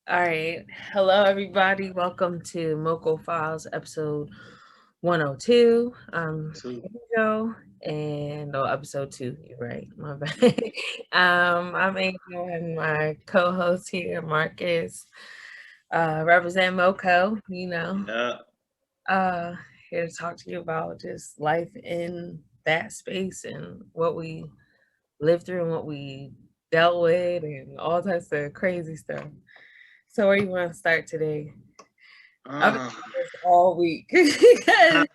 All right. Hello, everybody. Welcome to MoCo Files, episode 102. Two. Here we go. And episode 2. You're right. My bad. I'm Angel and my co-host here, Marcus. Represent MoCo. Yeah. Uh, here to talk to you about just life in that space and what we lived through and what we dealt with and all types of crazy stuff. So where you want to start today? I've been Um. thinking this all week because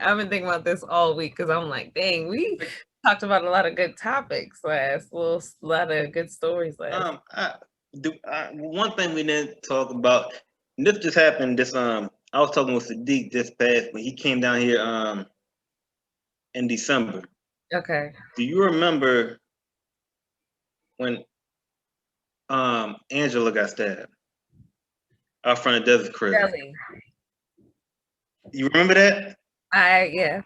I've been thinking about this all week because I'm like, dang, we talked about a lot of good topics last, lot of good stories last. I do. One thing we didn't talk about. And this just happened. I was talking with Sadiq this past when he came down here. In December. Okay, Do you remember when Angela got stabbed out front of Desert Crib? Kelly, You remember that? yes,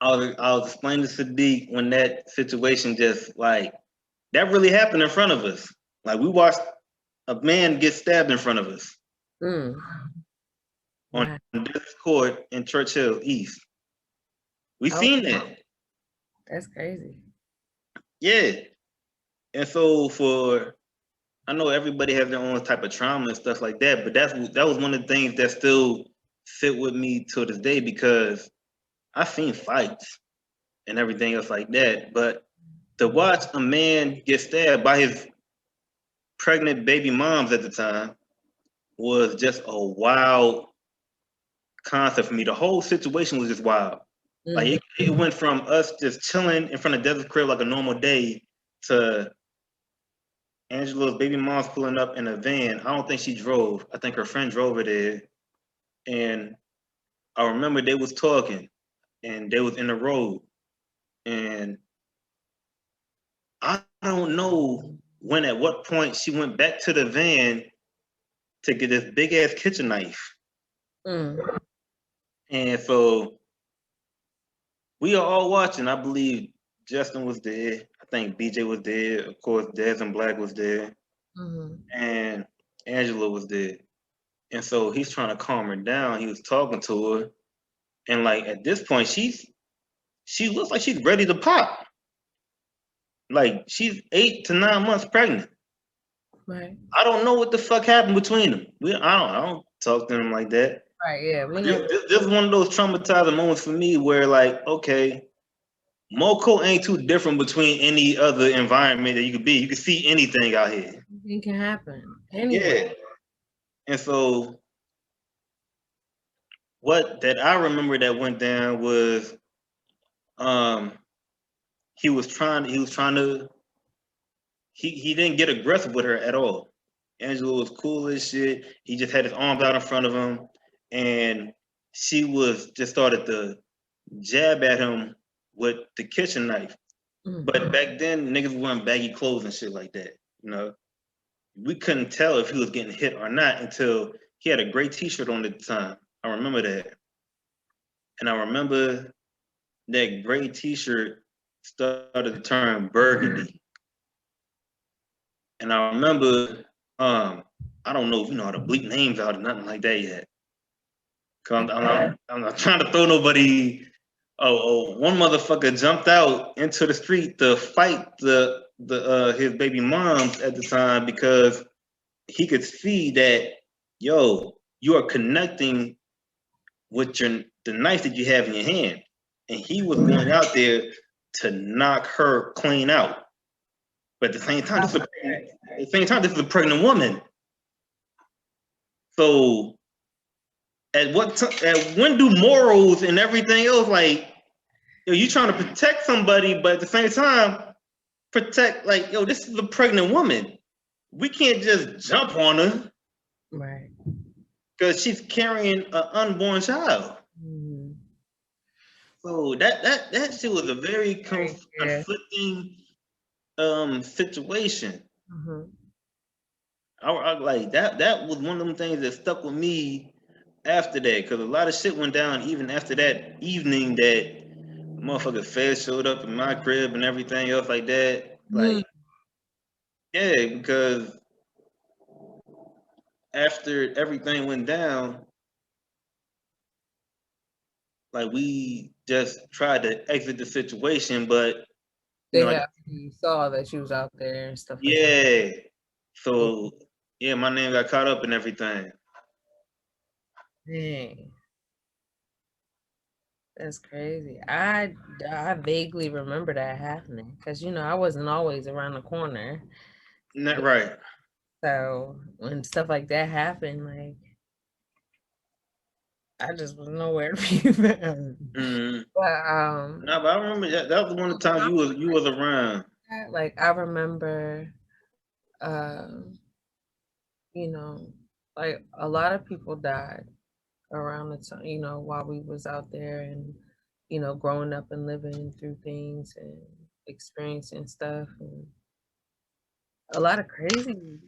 I was explaining to Sadiq when that situation just like that really happened in front of us. Like we watched a man get stabbed in front of us mm, on wow, Desert Court in Churchill East. We oh, seen that. that's crazy. Yeah. And so for I know everybody has their own type of trauma and stuff like that, but that was one of the things that still sit with me to this day because I've seen fights and everything else like that. But to watch a man get stabbed by his pregnant baby moms at the time was just a wild concept for me. The whole situation was just wild. Like Hmm. it went from us just chilling in front of Desert Crib like a normal day to Angela's baby mom's pulling up in a van. I don't think she drove. I think her friend drove her there. And I remember they was talking and they was in the road. And I don't know when at what point she went back to the van to get this big ass kitchen knife. Mm. And so we are all watching. I believe Justin was there. I think BJ was there. Of course, Dez and Black was there. Hmm. And Angela was there. And so he's trying to calm her down. He was talking to her. And like at this point, she looks like she's ready to pop. Like she's 8 to 9 months pregnant. Right, I don't know what the fuck happened between them. I don't talk to them like that. right, yeah, we This, know. this, this is one of those traumatizing moments for me where like, okay, MoCo ain't too different between any other environment that you could be. You can see anything out here. Anything can happen anywhere. Yeah. And so what that I remember that went down was um he was trying to he didn't get aggressive with her at all. Angela was cool as shit. He just had his arms out in front of him, and she was just started to jab at him with the kitchen knife. Mm. But back then, niggas wearing baggy clothes and shit like that. You know, we couldn't tell if he was getting hit or not until he had a gray T-shirt on at the time. I remember that, and I remember that gray T-shirt started to turn burgundy. And I remember, I don't know if you know how to bleep names out or nothing like that yet. Cause I'm not trying to throw nobody. One motherfucker jumped out into the street to fight the his baby moms at the time because he could see that you are connecting with the knife that you have in your hand, and he was going out there to knock her clean out. But at the same time this is a pregnant woman. So at when do morals and everything else like you trying to protect somebody, but at the same time protect like this is a pregnant woman. We can't just jump on her Right. because she's carrying an unborn child. Mm. So that shit was a very Right. Yeah. conflicting situation. Hmm. I like that was one of them things that stuck with me after that because a lot of shit went down even after that evening that motherfucker Fed showed up in my crib and everything else like that. Mm. Like, yeah, because after everything went down, like we just tried to exit the situation, but They like have you saw that you was out there and stuff like that. yeah. So yeah, my name got caught up in everything. Dang, that's crazy. I vaguely remember that happening because I wasn't always around the corner. Isn't that right? So when stuff like that happened, like I just was nowhere to be found. Mm-hmm. But No, but I remember that was one of the times you was around. like I remember, um, you know, like a lot of people died around the time, while we was out there and growing up and living through things and experiencing stuff and a lot of crazy,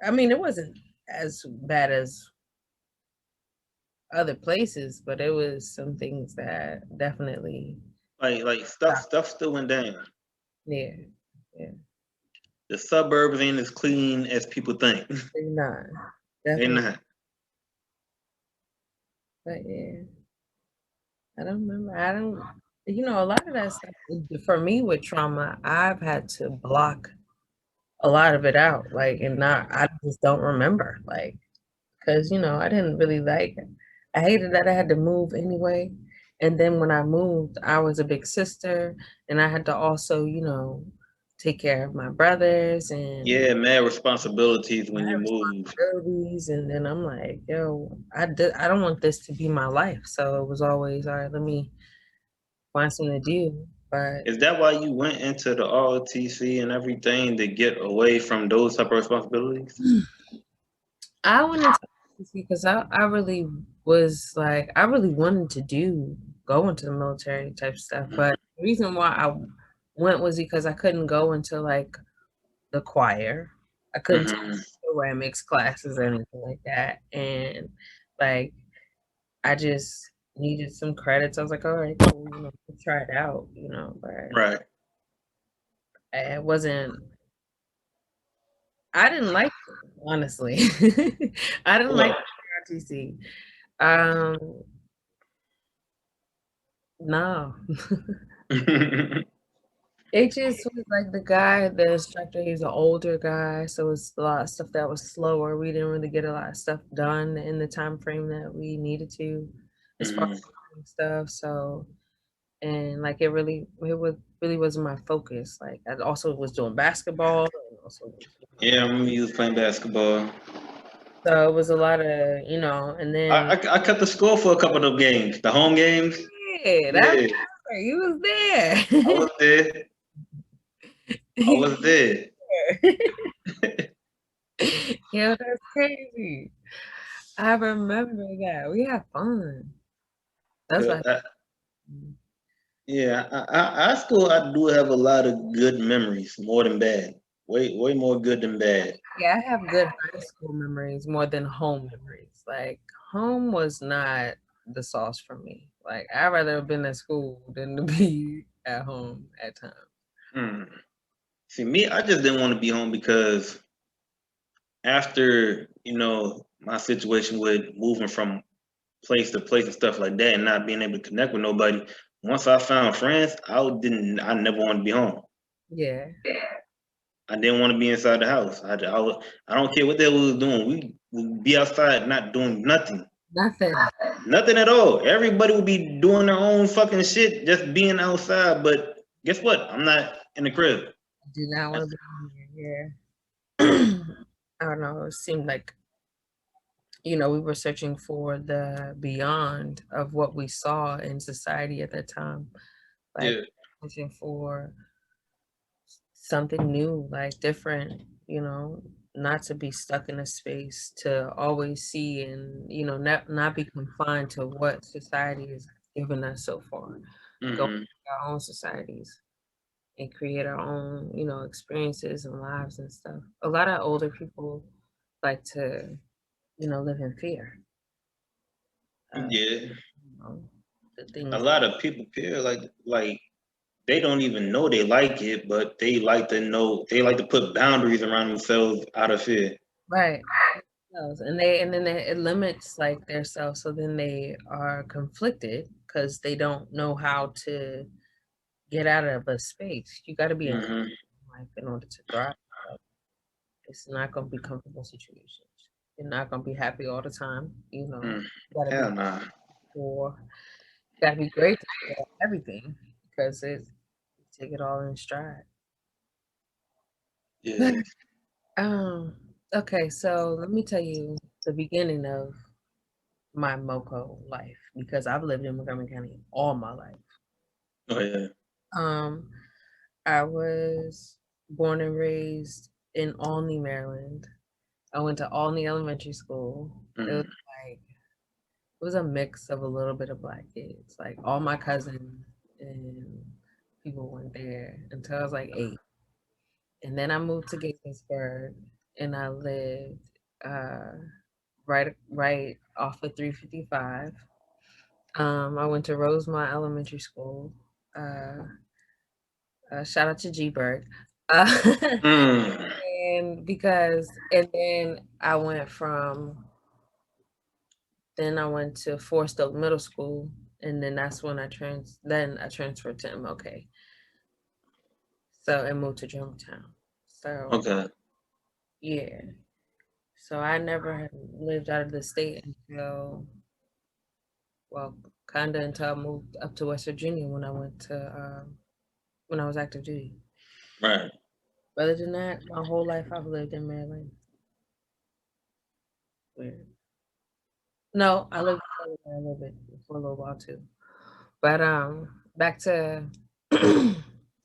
I mean, it wasn't as bad as other places, but it was some things that definitely Like stuff still went down. yeah, yeah. The suburbs ain't as clean as people think. They're not. They Definitely. not. But yeah. I don't remember. I don't a lot of that stuff for me with trauma, I've had to block a lot of it out. Like and not I just don't remember. Like because I didn't really like it. I hated that I had to move anyway. And then when I moved, I was a big sister and I had to also, take care of my brothers and Yeah, mad responsibilities my when you move. responsibilities. And then I'm like, yo, I don't want this to be my life. So it was always, all right, let me find something to do. But Is that why you went into the ROTC and everything to get away from those type of responsibilities? I wanted to see because I really was like I really wanted to go into the military type stuff. But the reason why I went was because I couldn't go into like the choir. I couldn't take Mm-hmm. ceramics classes or anything like that. And like I just needed some credits. I was like, all right, cool, let's try it out, but Right. it wasn't I didn't like it, honestly. I didn't like Well, RTC. Um, no. It just was like the instructor, he's an older guy, so it's a lot of stuff that was slower. We didn't really get a lot of stuff done in the time frame that we needed to as far mhm. as stuff. So and like it really wasn't my focus. Like I also was doing basketball and also Yeah, I remember you was playing basketball. so it was a lot of, and then I cut the score for a couple of those games, the home games. yeah, that's Yeah, right. You was I there. was there. I You was there. was there. Yeah, that's crazy. I remember that. We had fun. That's why. 'Cause yeah, high school I do have a lot of good memories, more than bad. Way more good than bad. Yeah, I have good high school memories more than home memories. Like home was not the sauce for me. Like I'd rather have been at school than to be at home at times. Hmm. See, me, I just didn't want to be home because after my situation with moving from place to place and stuff like that, and not being able to connect with nobody. Once I found friends, I never wanted to be home. Yeah, I didn't want to be inside the house. I don't care what they was doing. We would be outside not doing nothing. nothing. Nothing at all. Everybody would be doing their own fucking shit, just being outside. But guess what? I'm not in the crib. I do not want That's, to be here. Yeah. I don't know. It seemed like we were searching for the beyond of what we saw in society at that time, like yeah. searching for something new, like different, not to be stuck in a space, to always see and, not be confined to what society has given us so far. Go Hmm. into our own societies and create our own, experiences and lives and stuff. A lot of older people like to, live in fear of, Yeah. you know, the A things. lot of people feel like they don't even know they like it, but they like to put boundaries around themselves out of fear. Right. And then it limits like their self, so then they are conflicted because they don't know how to get out of a space. You got to be in Mm-hmm. life in order to thrive. Like, it's not going to be comfortable situations. You're not going to be happy all the time. You know, Mm. you got to be Hell nah. for, got to be great for everything because you take it all in stride. Yeah. um. Okay, so let me tell you the beginning of my MoCo life because I've lived in Montgomery County all my life. Oh yeah. Um, I was born and raised in Olney, Maryland. I went to Olney Elementary School. It was Mm. like it was a mix of a little bit of black kids. Like all my cousins and people went there until I was like 8. And then I moved to Gaithersburg and I lived uh right off of 355. I went to Rosemont Elementary School. Uh, Shout out to G Bird. Uh, Mm. and then I went to Forest Oak Middle School, and then that's when I transferred to MLK. So and moved to Germantown. So Okay. yeah. So I never had lived out of the state until well, kinda until I moved up to West Virginia when I was active duty. Right. Other than that, my whole life I've lived in Maryland. Weird. No, I lived in a little bit for a little while too. But back to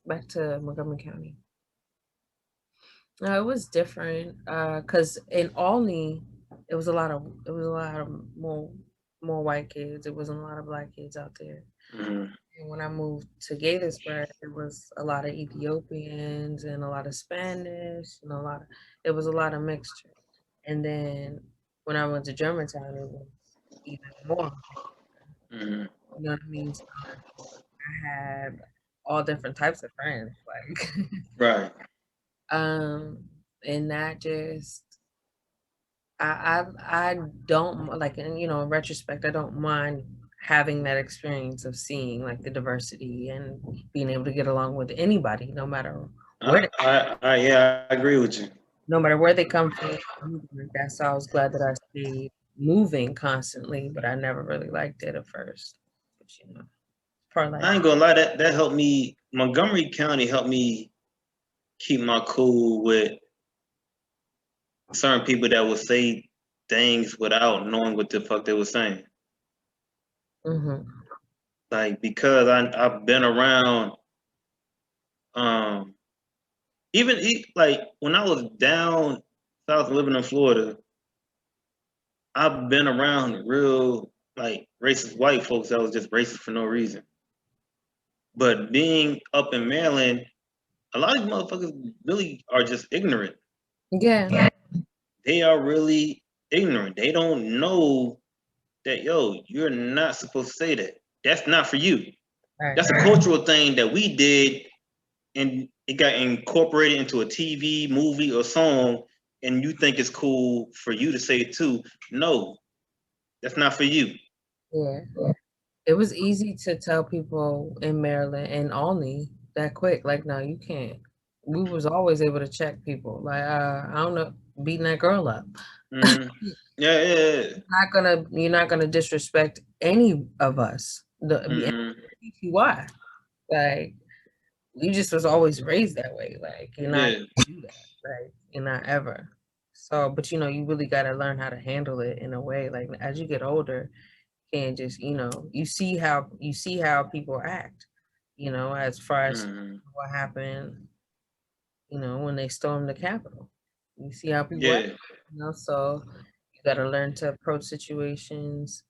back to Montgomery County. No, it was different because in Albany it was a lot of more white kids. It wasn't a lot of black kids out there. Mm-hmm. And when I moved to Gaithersburg, it was a lot of Ethiopians and a lot of Spanish and it was a lot of mixture. And then when I went to Germantown, it was even more. Mm-hmm. You know what I mean? So I had all different types of friends, like, Right. um, and that just I don't like, and in retrospect, I don't mind having that experience of seeing like the diversity and being able to get along with anybody, where they, Yeah, I agree with you. no matter where they come from. Like that. So I was glad that I stayed moving constantly, but I never really liked it at first. But part of life. I ain't gonna lie, that helped me. Montgomery County helped me keep my cool with certain people that would say things without knowing what the fuck they were saying. Hmm. Like because I've been around um like when I was down south living in Florida, I've been around real like racist white folks that was just racist for no reason. But being up in Maryland, a lot of these motherfuckers really are just ignorant. Yeah. They are really ignorant. They don't know that you're not supposed to say that. That's not for you. Right. That's a cultural thing that we did and it got incorporated into a TV, movie, or song, and you think it's cool for you to say it too. No, that's not for you. Yeah. It was easy to tell people in Maryland and Olney that quick, like, no, you can't. We was always able to check people. Like, I don't know, beating that girl up. Mm-hmm. Yeah, yeah, yeah. You're not gonna disrespect any of us. Mm-hmm. Why? Like, you just was always raised that way. Like, you're not Yeah, gonna do that. Like, you're not ever. So, but you really gotta learn how to handle it in a way. Like as you get older, and just you see how people act, as far as mm-hmm. what happened, when they stormed the Capitol. You see how people act, Yeah, so you got to learn to approach situations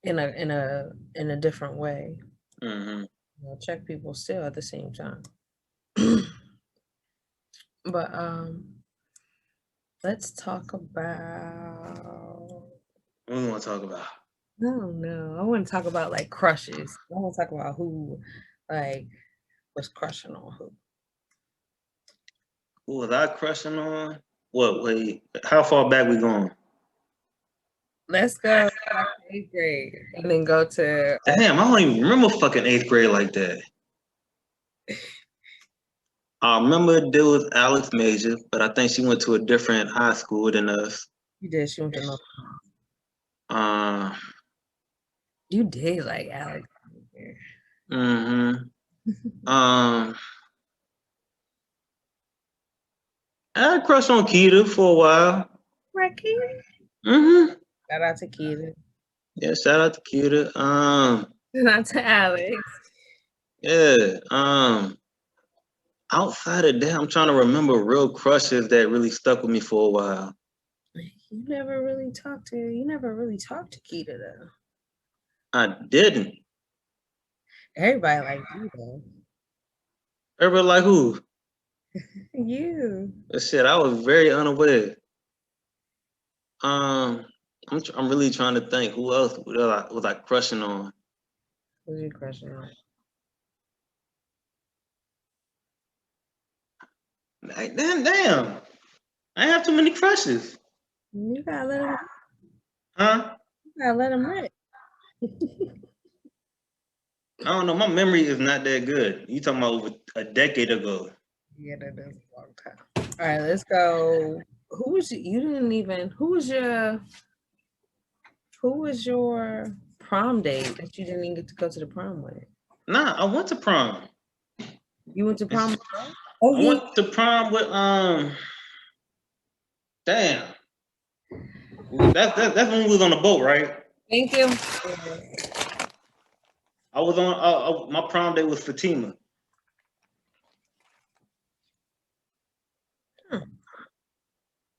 in a different way. mm-hmm. Check people still at the same time. But let's talk about. What do we want to talk about? No, no, I want to talk about like crushes. I want to talk about who, like, was crushing on who. Who was I crushing on? What? Wait, how far back we going? Let's go back to 8th grade and then go to Damn, I don't even remember fucking 8th grade like that. I remember there was Alex Major, but I think she went to a different high school than us. you did shoot the North. Uh, You did like Alex. mm-hmm. I had a crush on Keita for a while. Rocky. Mm-hmm. Shout out to Keita. Yeah, shout out to Keita. Shout out to Alex. Yeah. Outside of that, I'm trying to remember real crushes that really stuck with me for a while. You never really talked to Keita though. I didn't. Everybody like you though. Everybody like who? You. Shit, I was very unaware. I'm really trying to think who else was I crushing on. Who's your crush on? Like, damn. I have too many crushes. You gotta let him. Huh? You gotta let him rip. I don't know. My memory is not that good. You talking about over a decade ago? Yeah, that is a long time. All right, let's go. Who was you didn't even? Who was your prom date that you didn't even get to go to the prom with? Nah, I went to prom. You went to prom? I went to prom with Damn. That's when we was on the boat, right? Thank you. I was on my prom date was Fatima.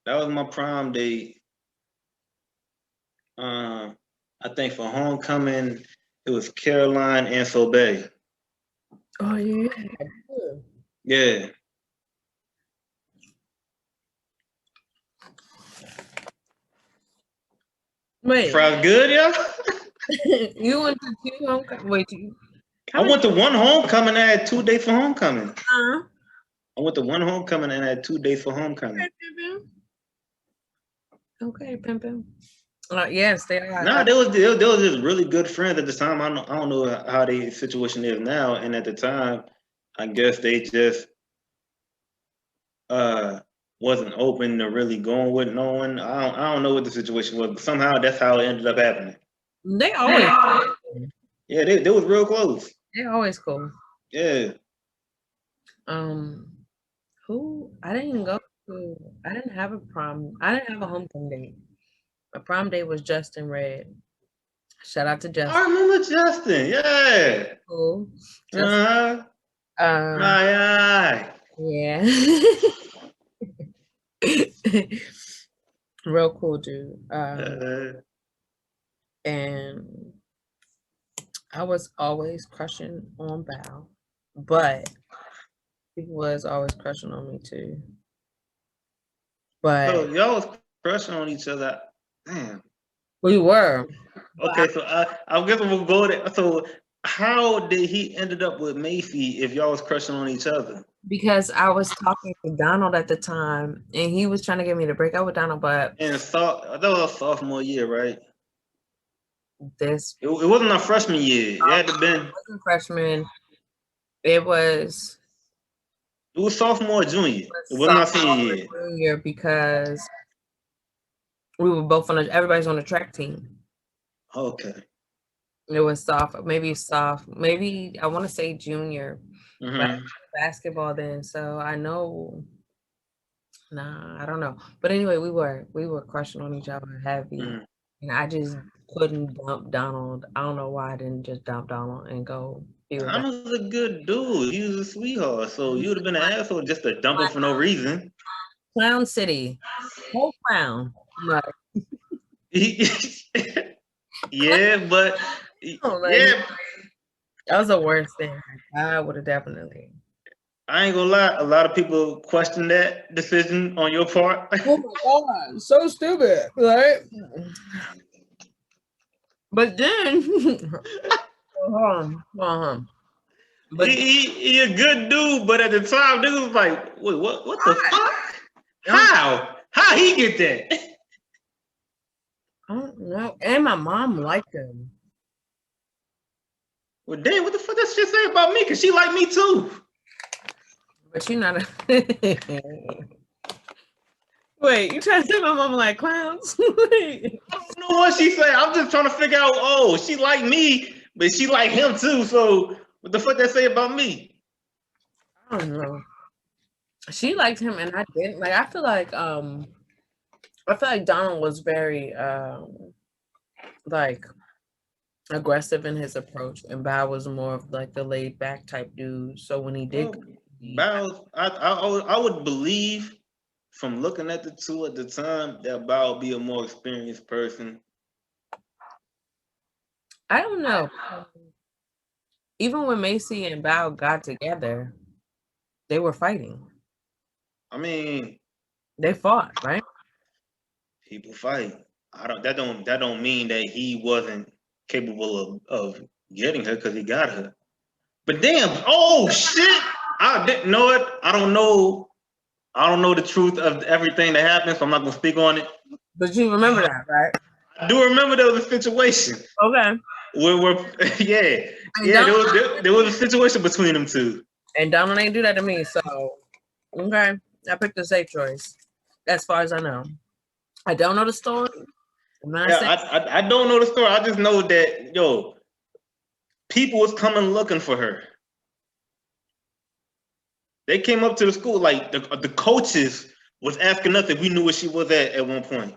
That was my prom date. I think for homecoming it was Caroline and Sobe. Oh yeah. Yeah. Wait, Fries good, yeah? you went to two homecoming. Wait, you? I went to one homecoming and I had 2 days for homecoming. Uh-huh. I went to one homecoming and I had 2 days for homecoming. Okay, pimpin'. Yes, they are. Nah, there was just really good friends at the time. I don't know how the situation is now. And at the time, I guess they just wasn't open to really going with no one. I don't know what the situation was, but somehow that's how it ended up happening. They always. Yeah, they was real close. They're always cool. Yeah. Who I didn't go to. I didn't have a prom. I didn't have a homecoming date. My prom date was Justin Red. Shout out to Justin. I remember Justin. Yeah. Cool. Uh-huh. Aye. Yeah. Real cool dude. And I was always crushing on Bao, but he was always crushing on me too. But so y'all was crushing on each other. Damn. we were. Okay, so I guess we'll go there. So how did he ended up with Mayfie if y'all was crushing on each other? Because I was talking to Donald at the time, and he was trying to get me to break up with Donald, but And that was a sophomore year, right? it wasn't our freshman year. It had to been. It wasn't freshman. It was sophomore or junior. It wasn't our senior year. Junior because we were both everybody's on the track team. Okay. It was maybe I want to say junior. Mm-hmm. Basketball then, so I know. Nah, I don't know. But anyway, we were crushing on each other heavy, and I just couldn't dump Donald. I don't know why I didn't just dump Donald and go. Donald's a good dude. He was a sweetheart, so you would have been an asshole just to dump him for no reason. Clown City, whole clown. Like, yeah, but yeah, that was the worst thing. I would have definitely. I ain't gonna lie, a lot of people question that decision on your part. Oh my god, so stupid, right? But then, But he a good dude, but at the time, niggas was like, wait, what the fuck? How? How he get that? I don't know. And my mom liked him. Well, damn, what the fuck that shit say about me? Cause she like me too. But you're not a Wait, you trying to say my mama like clowns? Wait. I don't know what she say. I'm just trying to figure out. Oh, she like me, but she like him too. So what the fuck that say about me? I don't know. She liked him and I didn't. Like I feel like Donald was very like aggressive in his approach, and Bao was more of like the laid back type dude. So when he did, Well, Bow, I would believe from looking at the two at the time that Bow would be a more experienced person. I don't know. Even when Macy and Bao got together, they were fighting. I mean, They fought, right? people fight. That don't mean that he wasn't capable of getting her because he got her. But damn, oh shit! I didn't know it. I don't know. I don't know the truth of everything that happened, so I'm not gonna speak on it. But you remember that, right? I do remember there was a situation Okay. where yeah, And yeah, Donald, there was a situation between them two. and Donald ain't do that to me. So okay, I picked the safe choice, as far as I know. I don't know the story. I'm not Yeah, saying I don't know the story. I just know that people was coming looking for her. They came up to the school like the coaches was asking us if we knew where she was at one point.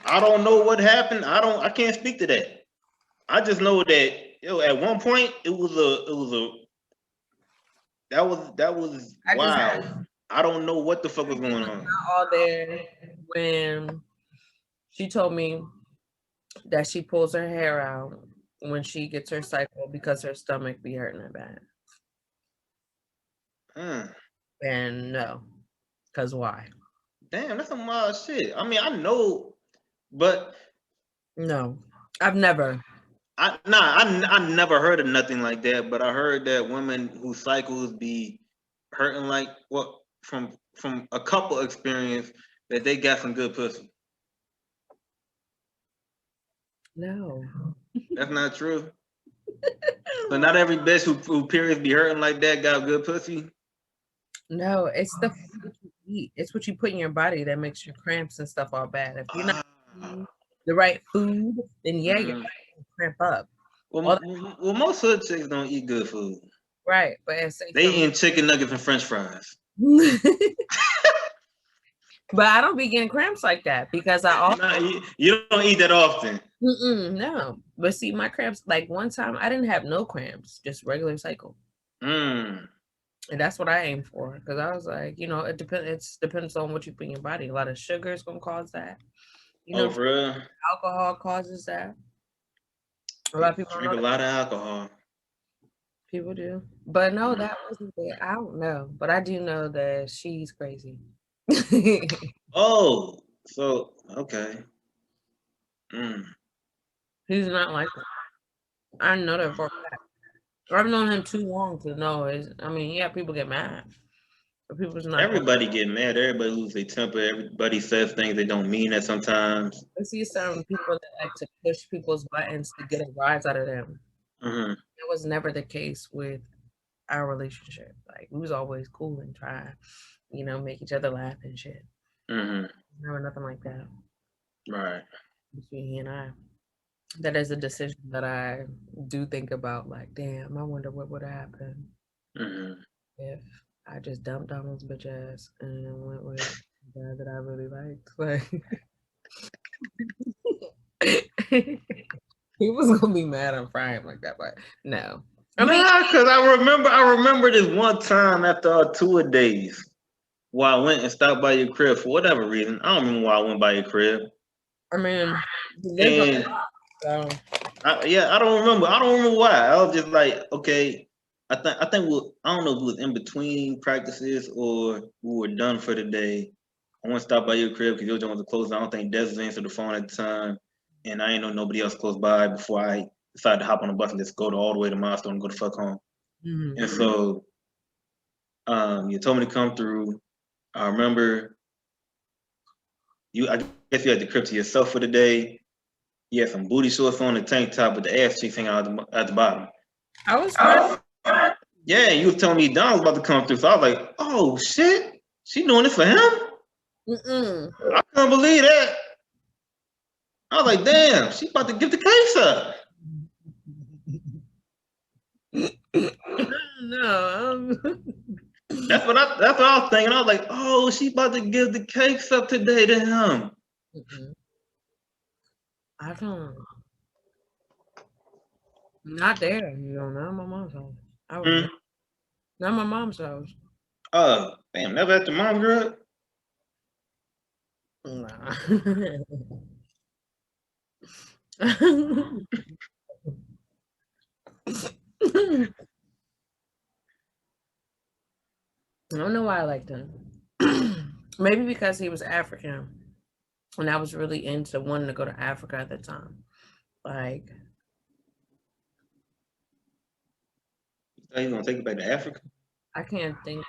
I don't know what happened. I can't speak to that. I just know that at one point it was a that was I just wild. I don't know what the fuck was going on. all there when she told me that she pulls her hair out when she gets her cycle because her stomach be hurting her bad. And no, because why? Damn, that's some wild shit. I mean, I know, but No, I've never. I never heard of nothing like that. But I heard that women whose cycles be hurting like what from a couple experience that they got some good pussy. No. That's not true. So not every bitch who periods be hurting like that got good pussy. No, it's the food you eat. It's what you put in your body that makes your cramps and stuff all bad. If you're not eating the right food, then yeah, your body can cramp up. Well, most hood chicks don't eat good food. Right, but it's They eating chicken nuggets and French fries. But I don't be getting cramps like that because I also you don't eat that often. no. But see, my cramps, like one time I didn't have no cramps, just regular cycle. And that's what I aim for because I was like, it depends on what you put in your body. A lot of sugar is gonna cause that. For real? Alcohol causes that. A lot of people drink a lot of alcohol. People do, but no, that wasn't it. I don't know, but I do know that she's crazy. Oh, so okay. He's not like that. I know that for a fact. I've known him too long to know. Yeah, people get mad, but people's not. Everybody get mad. Everybody lose their temper. Everybody says things they don't mean that sometimes. I see some people that like to push people's buttons to get a rise out of them. That was never the case with our relationship. Like we was always cool and try, make each other laugh and shit. Never nothing like that. Right. Between he and I. That is a decision that I do think about. Like, damn, I wonder what would happen if I just dumped Donald's bitch ass and went with a guy that I really liked. Like, he was gonna be mad on Friday like that, but no. Because I remember this one time after our tour days where I went and stopped by your crib for whatever reason. I don't remember why I went by your crib. I mean, and I don't remember. I don't remember why. I was just like, okay. I think I don't know if it was in between practices or we were done for the day. I want to stop by your crib because your joint was closed. I don't think Des was answered the phone at the time, and I ain't know nobody else close by before I decided to hop on the bus and just go all the way to Milestone and go the fuck home. And so, you told me to come through. I remember I guess you had the crib to yourself for the day. You had some booty shorts on, a tank top with the ass cheeks hanging out at the bottom. I was fine. Yeah, you was telling me Don was about to come through, so I was like, oh shit, she doing this for him? I couldn't believe that. I was like, damn, she about to give the case up. No. That's what I was thinking. I was like, oh, she about to give the cakes up today to him. I don't. Not there, not my mom's house. I was not my mom's house. Damn, never at the mom girl. Nah. I don't know why I liked him. Maybe because he was African, and I was really into wanting to go to Africa at the time. Like, You gonna take it back to Africa? I can't think.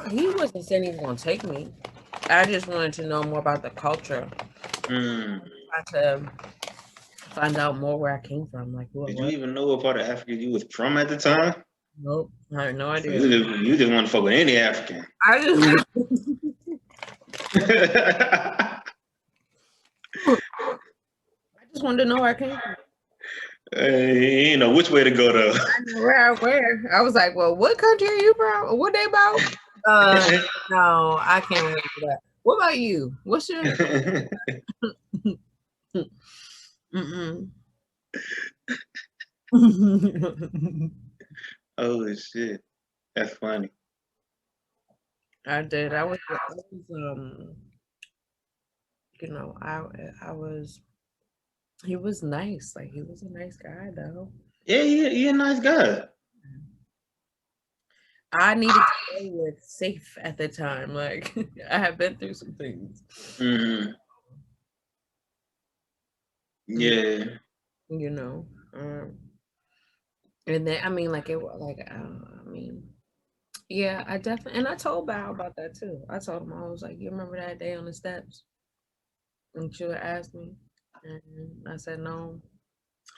He wasn't saying he was gonna take me. I just wanted to know more about the culture. I to find out more where I came from. Like, did you even know what part of Africa you was from at the time? Nope, I had no idea. So you didn't want to fuck with any African. I just. I just wanted to know where I came from. You know which way to go though. I know where. I was like, well, what country are you from? What they about? No, I can't relate to that. What about you? What's your? Oh shit, that's funny. I did. I was I was. He was nice. Like, he was a nice guy, though. Yeah, he a nice guy. I needed to play with safe at the time. Like, I have been through some things. Yeah. And then I mean, yeah, I definitely, and I told Bao about that too. I told him, I was like, you remember that day on the steps? And she would ask me, and I said no.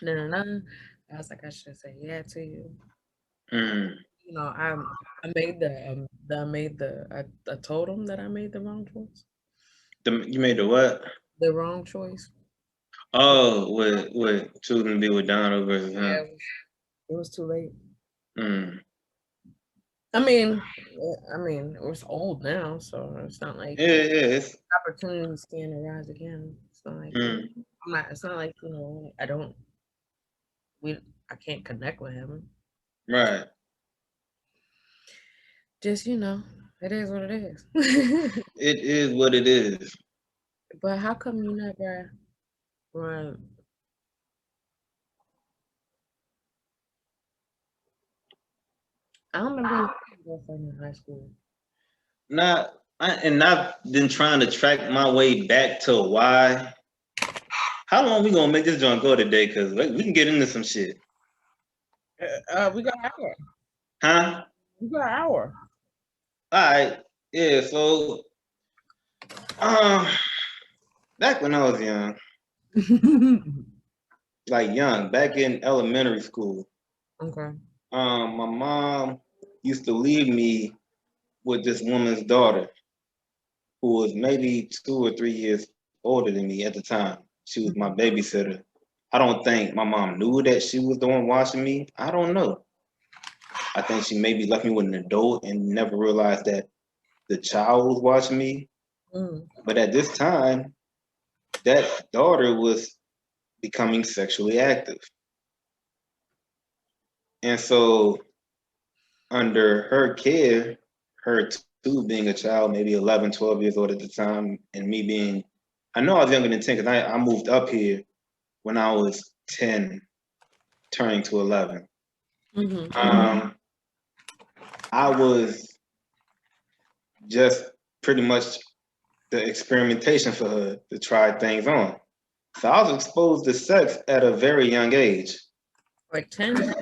I was like, I should say yeah to you. I told him that I made the wrong choice. You made the what? The wrong choice. Oh, with choosing to be with Donald versus him. Yeah, it was too late. I mean, it was old now, so it's not like it's opportunities can arise again. It's not like it's not like I can't connect with him. Right. Just it is what it is. It is what it is. But how come you never run? I don't remember your girlfriend in high school. I've been trying to track my way back to why. How long we gonna make this joint go today? Cause we can get into some shit. We got an hour. Huh? We got an hour. All right. Yeah. So, back when I was young, back in elementary school. Okay. My mom used to leave me with this woman's daughter, who was maybe 2 or 3 years older than me at the time. She was my babysitter. I don't think my mom knew that she was the one watching me. I don't know. I think she maybe left me with an adult and never realized that the child was watching me. But at this time, that daughter was becoming sexually active. And so under her care, her too being a child, maybe 11, 12 years old at the time, and me being, I know I was younger than 10 because I moved up here when I was 10, turning to 11. I was just pretty much the experimentation for her to try things on. So I was exposed to sex at a very young age. Like 10?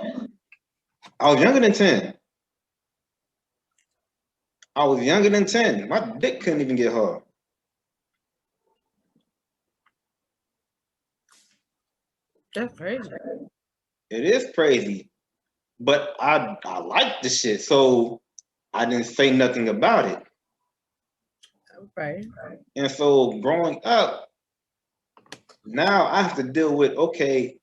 I was younger than 10. I was younger than 10. My dick couldn't even get hard. That's crazy. It is crazy, but I like the shit, so I didn't say nothing about it. Right. And so growing up, now I have to deal with, okay,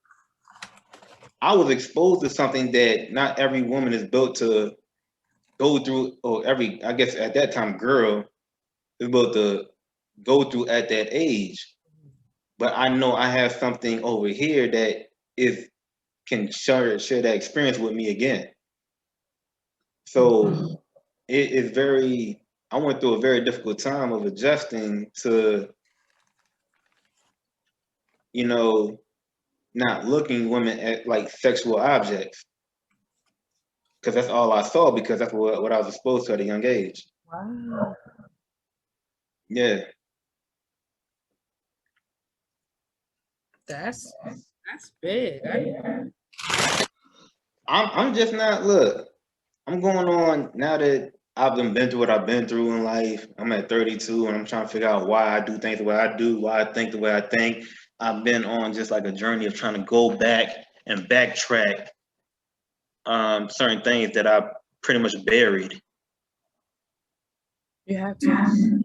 I was exposed to something that not every woman is built to go through, or every, I guess at that time, girl is built to go through at that age. But I know I have something over here that is can share that experience with me again. So it is very, I went through a very difficult time of adjusting to, you know, not looking women at like sexual objects. Because that's all I saw, because that's what I was exposed to at a young age. Wow. Yeah. That's big. I'm just not, look, I'm going on now that I've been through what I've been through in life. I'm at 32 and I'm trying to figure out why I do things the way I do, why I think the way I think. I've been on just like a journey of trying to go back and backtrack certain things that I pretty much buried. You have to.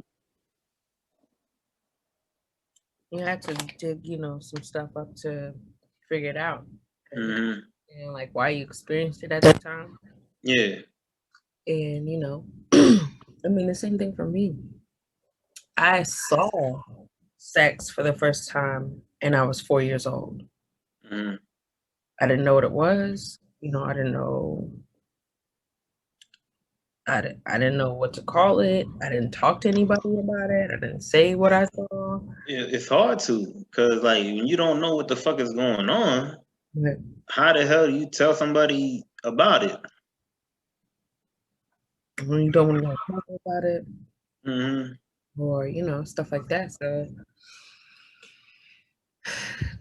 You had to dig, some stuff up to figure it out. Hmm. And like why you experienced it at that time. Yeah. And I mean the same thing for me. I saw sex for the first time and I was 4 years old. Hmm. I didn't know what it was. I didn't know I didn't know what to call it. I didn't talk to anybody about it. I didn't say what I saw. It's hard to, because like when you don't know what the fuck is going on, But how the hell do you tell somebody about it? when you don't want to talk about it Hmm. or stuff like that. So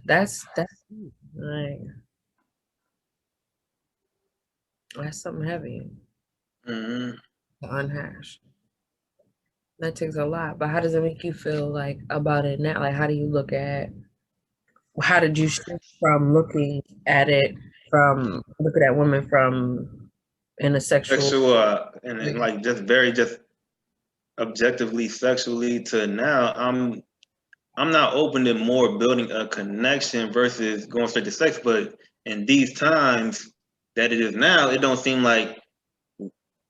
that's deep. Like that's something heavy Hmm. to unhash. That takes a lot. But how does it make you feel like about it now? Like how do you look at how did you shift from looking at it from looking at women from in a sexual Sexual, and like just very just objectively sexually to now, I'm not open to more building a connection versus going straight to sex. But in these times that it is now, it don't seem like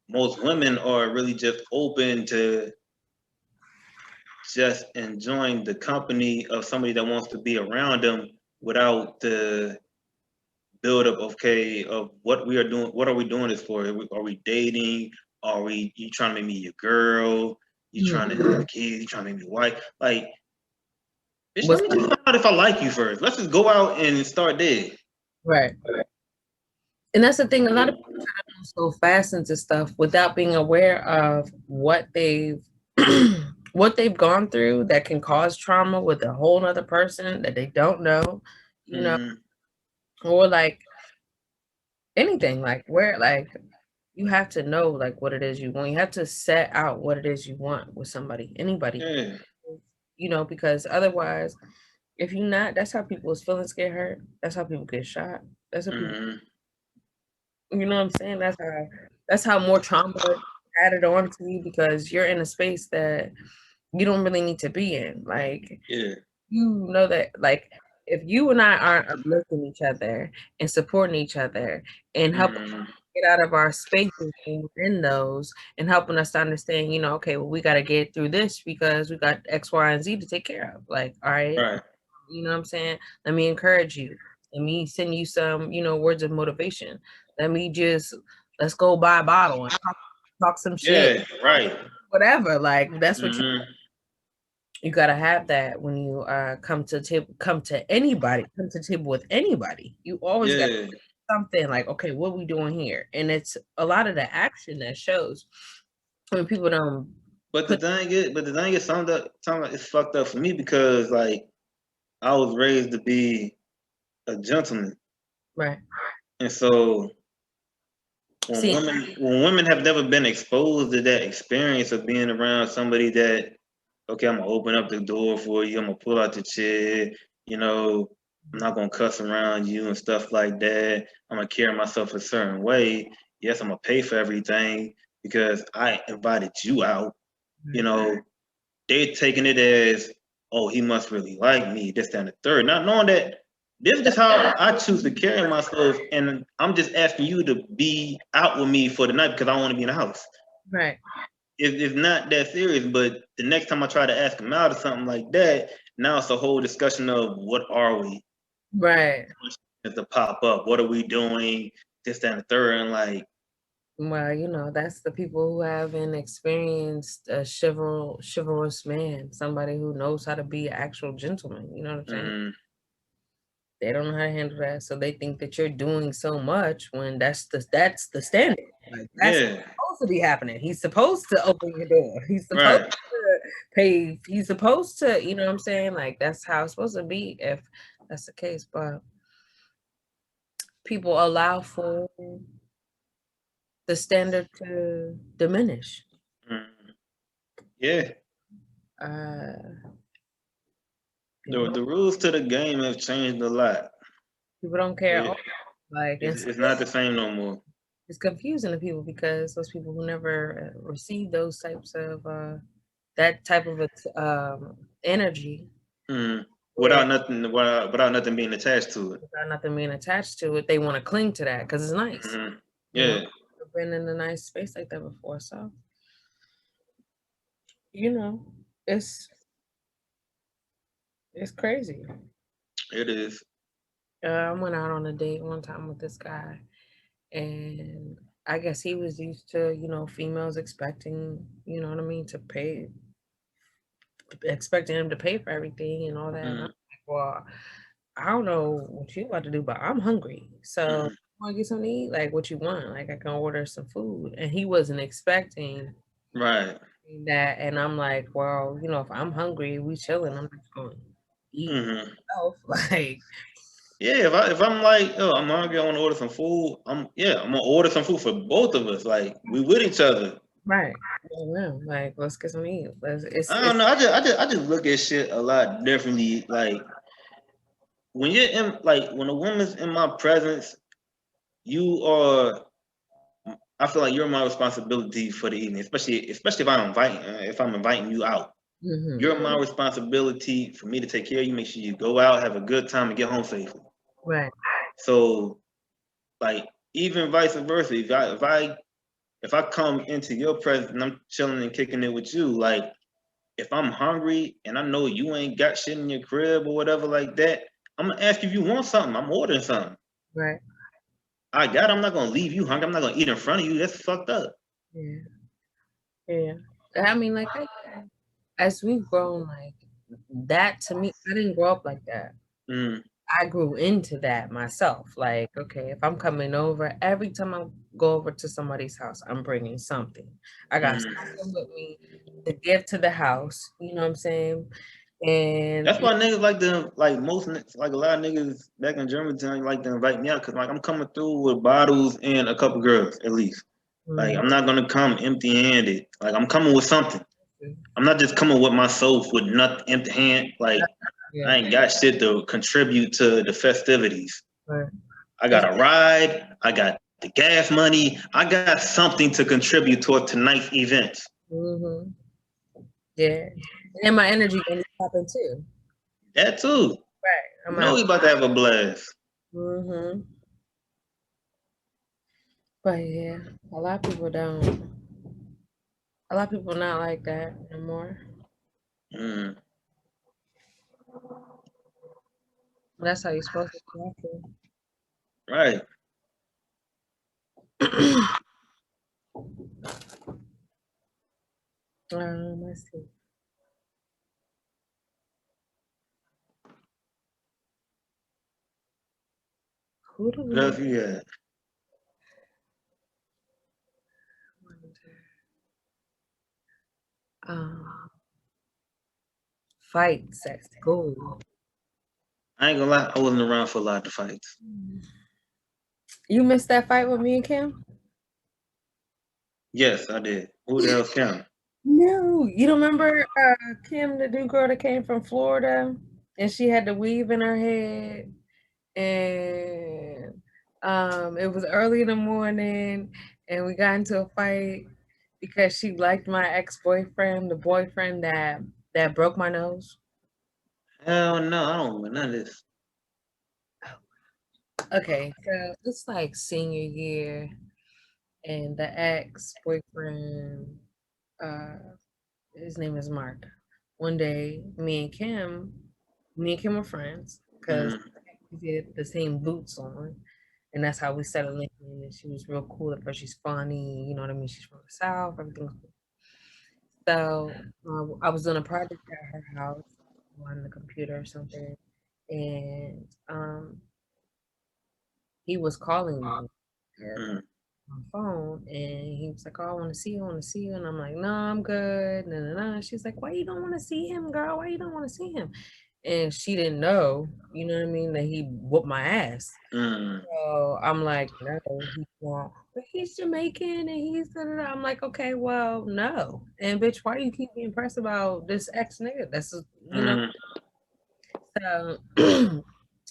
most women are really just open to just enjoying the company of somebody that wants to be around them without the build up, okay, of what we are doing. What are we doing this for? Are we dating? Are we, you trying to make me your girl? You trying to have kids? You trying to make me white? Like, bitch, let what's me just find out if I like you first. Let's just go out and start there. right. And that's the thing, a lot of people try to move so fast into stuff without being aware of what they've what they've gone through that can cause trauma with a whole other person that they don't know, you know, Mm-hmm. or like anything, like where like you have to know like what it is you want. You have to set out what it is you want with somebody, anybody, Yeah. because otherwise, if you not, that's how people's feelings get hurt. That's how people get shot. That's how people, Mm-hmm. you know what I'm saying? That's how more trauma added on to you because you're in a space that you don't really need to be in. Like Yeah. you know that like if you and I aren't uplifting each other and supporting each other and helping Mm-hmm. get out of our spaces and within those and helping us to understand, okay, well, we got to get through this because we got X, Y, and Z to take care of. Like, all right, Right. you know what I'm saying? Let me encourage you. Let me send you some, words of motivation. Let me just let's go buy a bottle and talk some shit. Yeah. Right. Whatever. Like that's what Mm-hmm. you gotta have that when you come to come to anybody, come to the table with anybody. You always got Yeah. something like, okay, what we doing here? And it's a lot of the action that shows when people don't But the put thing is, something it's fucked up for me because like I was raised to be a gentleman, right. and so when See, women have never been exposed to that experience of being around somebody that, okay, I'm gonna open up the door for you, I'm gonna pull out the chair, you know, I'm not gonna cuss around you and stuff like that. I'm gonna carry myself a certain way. Yes, I'm gonna pay for everything because I invited you out. You know, they're taking it as, oh, he must really like me, this, that, and the third. Not knowing that this is just how I choose to carry myself, and I'm just asking you to be out with me for the night because I want to be in the house. Right. It's not that serious, but the next time I try to ask him out or something like that, now it's a whole discussion of what are we? Right. To pop up, what are we doing? This, that, and the third, and like, Well, you know, that's the people who haven't experienced a chivalrous man, somebody who knows how to be an actual gentleman. You know what I'm saying? mm, They don't know how to handle that, so they think that you're doing so much when that's the standard. Like that's yeah, supposed to be happening. He's supposed to open your door. He's supposed right. to pay. He's supposed to, you know what I'm saying? Like that's how it's supposed to be if that's the case. But people allow for the standard to diminish. Mm, yeah, Uh, people the rules to the game have changed a lot. people don't care. It, Like it's not the same no more. it's confusing to people because those people who never receive those types of that type of energy Mm, where without nothing being attached to it. without nothing being attached to it, they want to cling to that because it's nice. Mm, You know, yeah, I've been in a nice space like that before, so you know, it's it's crazy. it is. I went out on a date one time with this guy, and I guess he was used to, females expecting, you know what I mean, to pay, expecting him to pay for everything and all that. And I'm Mm, like, well, I don't know what you about to do, but I'm hungry. So mm, want to get something to eat? Like what you want? Like I can order some food. And he wasn't expecting right. that. And I'm like, well, if I'm hungry, we chilling. I'm just going to eat Hmm. myself. Like, Yeah, if I'm like, oh, I'm hungry, I want to order some food. I'm gonna order some food for both of us. Like we with each other. right. Yeah, like let's get some eat. I don't know. I just look at shit a lot differently. Like when you're in, like when a woman's in my presence, you are. I feel like you're my responsibility for the evening, especially if I'm inviting you out. hmm You're my responsibility for me to take care of you, make sure you go out, have a good time, and get home safely. right. So, like, even vice versa, if I come into your presence and I'm chilling and kicking it with you, like, if I'm hungry and I know you ain't got shit in your crib or whatever like that, I'm gonna ask if you want something. I'm ordering something. Right. I'm not gonna leave you hungry. I'm not gonna eat in front of you. That's fucked up. Yeah. Yeah. I mean, like as we've grown, like that to me, I didn't grow up like that. Mm, I grew into that myself. Like, okay, if I'm coming over, every time I go over to somebody's house, I'm bringing something. I got mm. something with me to give to the house. You know what I'm saying? And That's why niggas like a lot of niggas back in Germantown like to invite me out because like I'm coming through with bottles and a couple girls at least. Like Mhm. I'm not gonna come empty-handed. Like I'm coming with something. I'm not just coming with myself with nothing empty hand. Like Yeah, I ain't got shit to contribute to the festivities. right. I got a ride. I got the gas money. I got something to contribute toward tonight's event. hmm Yeah, and my energy gonna be popping too. That too. Right. I'm You know gonna. we about to have a blast. hmm But yeah, a lot of people don't. A lot of people not like that anymore. Mm, That's how you're supposed to right. feel. Let's see. Who do What we else you got? um fights at school? I ain't gonna lie, I wasn't around for a lot of the fights. You missed that fight with me and Kim? Yes, I did. Who the hell's counting? No, you don't remember Kim, the new girl that came from Florida, and she had the weave in her head. and it was early in the morning, and we got into a fight because she liked my ex-boyfriend, the boyfriend that broke my nose. Hell no, I don't remember none of this. Okay, so it's like senior year, and the ex-boyfriend, uh, his name is Mark. One day, me and Kim were friends because Mm-hmm. we did the same boots on, and that's how we started linking. And she was real cool at first. She's funny, you know what I mean. She's from the south, everything. So I was doing a project at her house on the computer or something, and he was calling me her Mm-hmm. on phone, and he was like, "Oh, I want to see you. I want to see you." And I'm like, "No, I'm good." No, no, no. She's like, "Why you don't want to see him, girl? Why you don't want to see him?" And she didn't know, you know what I mean, that he whooped my ass. Mm-hmm. So I'm like, no, he won't. But he's Jamaican and he's da, da, da." I'm like, okay, well, no. And bitch, why you keep being pressed about this ex nigga? That's you know. Mm-hmm. So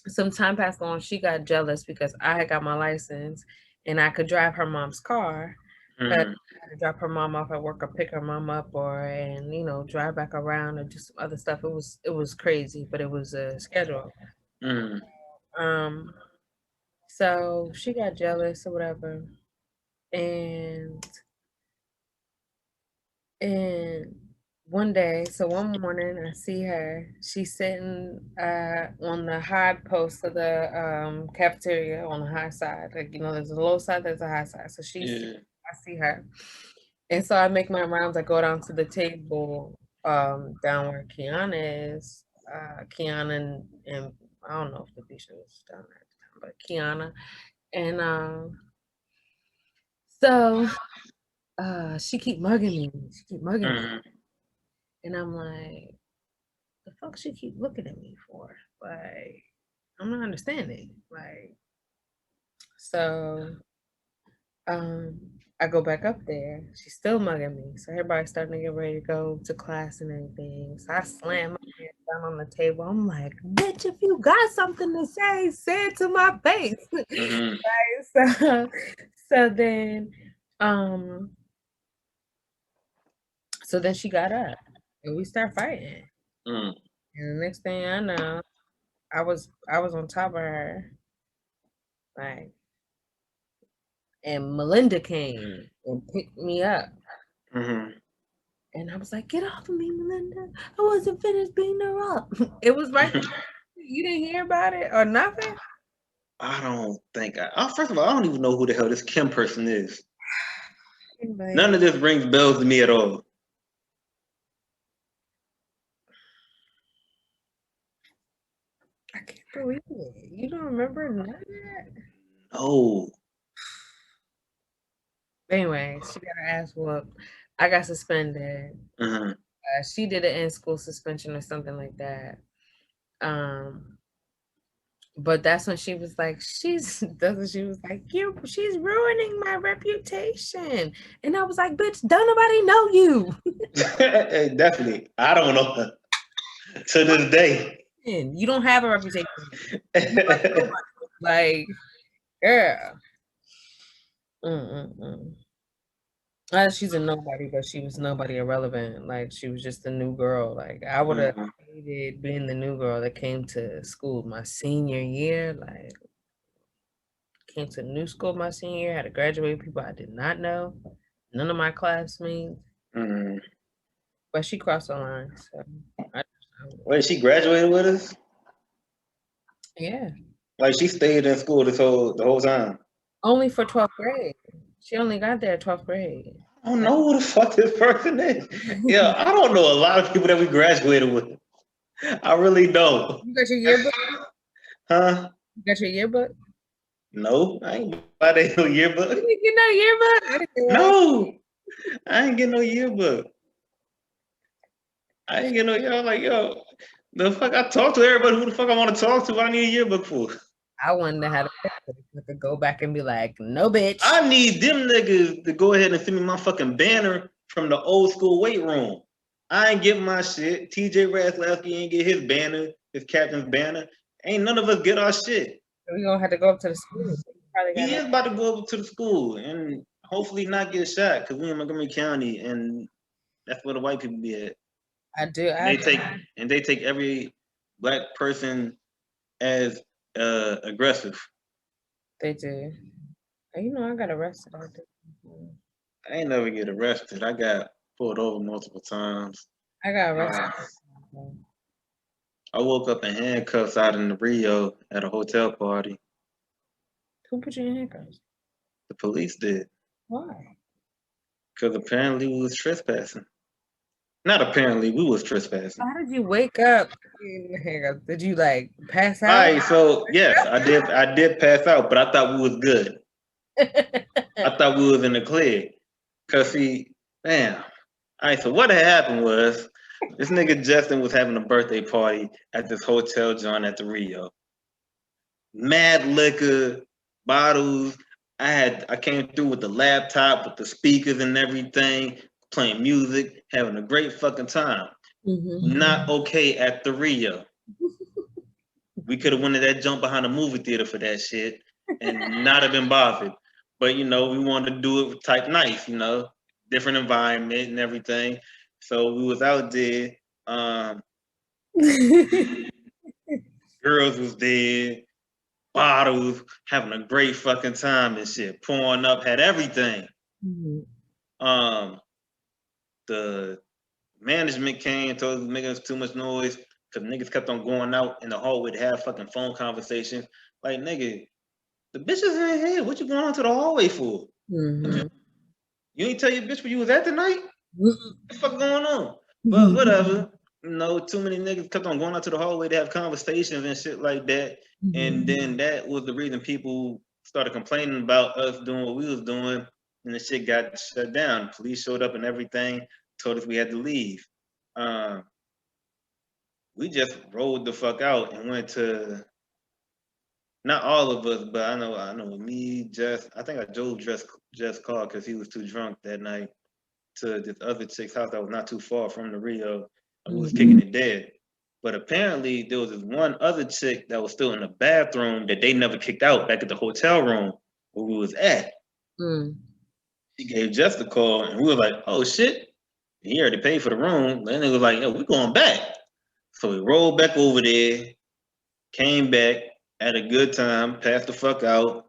some time passed on. She got jealous because I had got my license and I could drive her mom's car. 'Cause Mm-hmm. I had to drop her mom off at work or pick her mom up or and drive back around or do some other stuff. It was crazy, but it was a schedule. Mm-hmm. Um, so she got jealous or whatever. And and one day, so one morning I see her. She's sitting on the high post of the cafeteria on the high side. Like, there's a low side, there's a high side. So Yeah. I see her. And so I make my rounds. I go down to the table down where Kiana is. Kiana and I don't know if the bishop was down there at the time, but Kiana. And so she keep mugging me. She keep mugging me. Mm-hmm. And I'm like, the fuck she keep looking at me for? Like, I'm not understanding. Like, so um I go back up there. She's still mugging me. So everybody's starting to get ready to go to class and everything. So I slam my hand down on the table. I'm like, bitch, if you got something to say it to my face. Mm-hmm. so so then um so then she got up and we start fighting. Mm-hmm. And the next thing I know, I was on top of her, like, and Melinda came and picked me up. Mm-hmm. And I was like, get off of me, Melinda. I wasn't finished beating her up. It was right there. You didn't hear about it or nothing? I don't think first of all, I don't even know who the hell this Kim person is. None Like, of this rings bells to me at all. I can't believe it. You don't remember none of that? No. Anyway, she got her ass whooped. I got suspended. Mm-hmm. She did an in-school suspension or something like that. Um, But that's when she was like, that's when she was like, she's ruining my reputation. And I was like, bitch, don't nobody know you. Definitely. I don't know her to this day. And you don't have a reputation. You like nobody. Like, girl. Mm-mm-mm. She's a nobody, but she was nobody irrelevant. Like, she was just a new girl. Like, I would have Mhm. hated being the new girl that came to school my senior year. Like, came to new school my senior year, had to graduate people I did not know, none of my classmates, Mhm. but she crossed the line. So, I, Wait, she graduated with us? yeah, Like she stayed in school the whole time. only for 12th grade. She only got there 12th grade. I don't Like, know who the fuck this person is. Yeah, I don't know a lot of people that we graduated with. I really don't. you got your yearbook? Huh? You got your yearbook? No, I ain't buy that no You yearbook. didn't get no yearbook? I didn't get one. No, I ain't get no yearbook. I ain't get no yearbook. Like, yo, the fuck I talk to everybody who the fuck I want to talk to. What I need a yearbook for? I wanted to have a picture. I could go back and be like, no, bitch. I need them niggas to go ahead and send me my fucking banner from the old school weight room. I ain't get my shit. TJ Raslowski ain't get his banner, his captain's banner. Ain't none of us get our shit. We gonna have to go up to the school. Probably He got is about to go over to the school and hopefully not get shot because we in Montgomery County and that's where the white people be at. I do. They take and they take every black person as aggressive. They do. You know, I got arrested out there. I ain't never get arrested. I got pulled over multiple times. I got arrested. I woke up in handcuffs out in the Rio at a hotel party. Who put you in handcuffs? The police did. Why? Because apparently we was trespassing. Not apparently, we was trespassing. How did you wake up in handcuffs? Did you like pass All out? right, so yes, I did pass out, but I thought we was good. I thought we was in the clear. Cause see, damn. All right, so what had happened was this nigga Justin was having a birthday party at this hotel joint at the Rio. Mad liquor, bottles. I came through with the laptop, with the speakers and everything, playing music, having a great fucking time. Mm-hmm. Not okay at the Rio. We could have went to that jump behind the movie theater for that shit and not have been bothered. But you know, we wanted to do it type nice, you know, different environment and everything. So we was out there. Girls was there, bottles, having a great fucking time and shit, pouring up, had everything. Mm-hmm. The management came, told us making us too much noise because niggas kept on going out in the hallway to have fucking phone conversations. Like, nigga, the bitches in here. What you going on to the hallway for? Mm-hmm. You ain't tell your bitch where you was at tonight? What the fuck going on? But Mm-hmm. whatever. You know, too many niggas kept on going out to the hallway to have conversations and shit like that. And then that was the reason people started complaining about us doing what we was doing. And the shit got shut down. Police showed up and everything, told us we had to leave. We just rolled the fuck out and went to, not all of us, but I know me, Jess. I think I drove Jess car because he was too drunk that night to this other chick's house that was not too far from the Rio, and we was kicking it dead. But apparently there was this one other chick that was still in the bathroom that they never kicked out back at the hotel room where we was at. She gave Jess the call, and we were like, "Oh shit, he already paid for the room." Then they was like, "Yo, we going back." So we rolled back over there, came back, had a good time, passed the fuck out.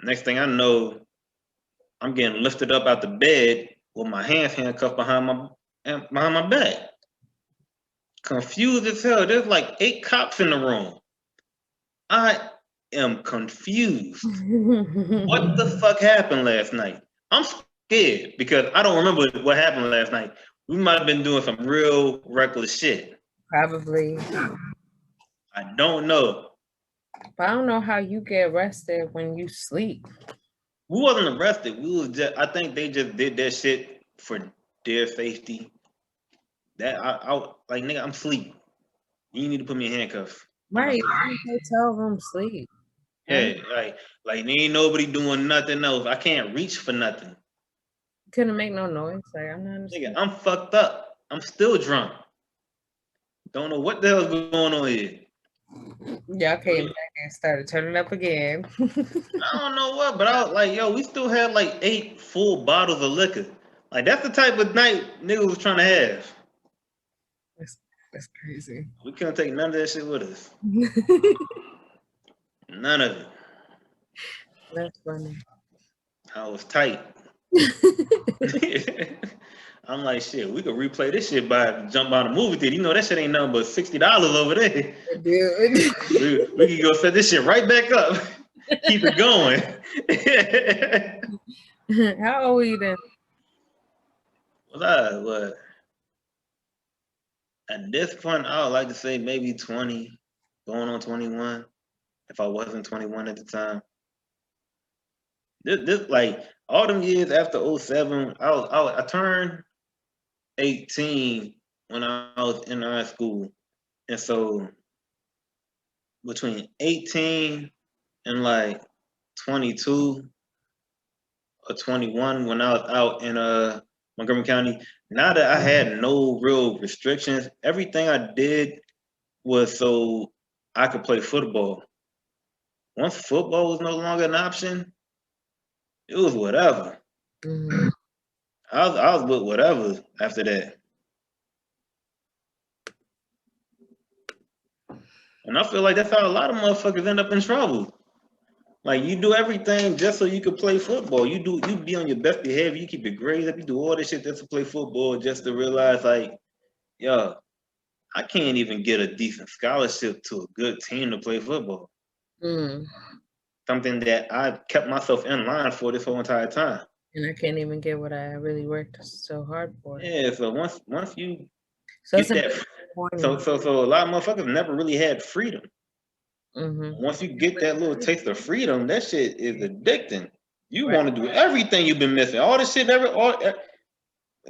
Next thing I know, I'm getting lifted up out the bed with my hands handcuffed behind my back. Confused as hell. There's like 8 cops in the room. I am confused. What the fuck happened last night? I'm scared because I don't remember what happened last night. We might have been doing some real reckless shit. Probably. I don't know. But I don't know how you get arrested when you sleep. We wasn't arrested. We was just, I think they just did that shit for their safety. That I like, nigga, I'm asleep. You need to put me in handcuffs. Right, in the hotel room sleep. Yeah, like there ain't nobody doing nothing else. I can't reach for nothing. Couldn't make no noise. Like I'm not. Nigga, I'm fucked up. I'm still drunk. Don't know what the hell's going on here. Y'all came back and started turning up again. I don't know what, but I was like, yo, we still had like 8 full bottles of liquor. Like that's the type of night niggas was trying to have. That's crazy. We couldn't take none of that shit with us. None of it. That's funny. I was tight. I'm like, shit, we could replay this shit by jump by the movie theater. You know that shit ain't nothing but $60 over there. Dude. we could go set this shit right back up. Keep it going. How old were you then? Was I what? At this point, I would like to say maybe 20, going on 21, if I wasn't 21 at the time. This like all them years after 07, I turned 18 when I was in high school. And so between 18 and like 22 or 21 when I was out in Montgomery County, now that I had no real restrictions, everything I did was so I could play football. once football was no longer an option, it was whatever. Mhm. I was with whatever after that. And I feel like that's how a lot of motherfuckers end up in trouble. Like you do everything just so you can play football. You be on your best behavior, you keep your grades up, you do all this shit just to play football, just to realize like, yo, I can't even get a decent scholarship to a good team to play football. Mm. Something that I kept myself in line for this whole entire time. And I can't even get what I really worked so hard for. Yeah, so once you So it's get that, so a lot of motherfuckers never really had freedom. Mm-hmm. Once you get that little taste of freedom, that shit is addicting. You Right. want to do everything you've been missing. All this shit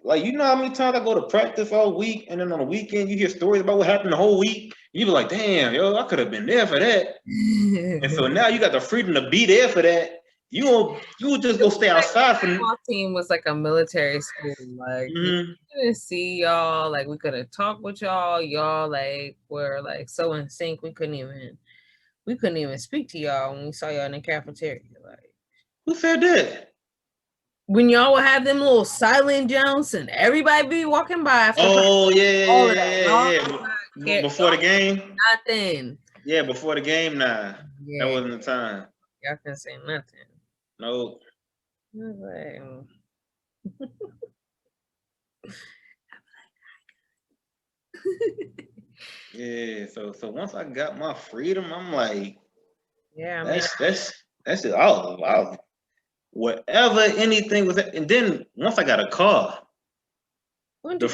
like you know how many times I go to practice all week, and then on the weekend you hear stories about what happened the whole week. You be like, damn, yo, I could have been there for that. And so now you got the freedom to be there for that. You will just go stay outside for. Football team was like a military school. Like we couldn't see y'all. Like we couldn't talk with y'all. Y'all like were like so in sync. We couldn't even speak to y'all when we saw y'all in the cafeteria. Like who said that? When y'all would have them little silent jumps and everybody be walking by after all of that. Yeah. Before the game? Nothing. Yeah, before the game, nah. Yeah. That wasn't the time. Y'all couldn't say nothing. No. Yeah, so once I got my freedom, I'm like, yeah, that's it. I'll whatever anything was that. And then once I got a car, the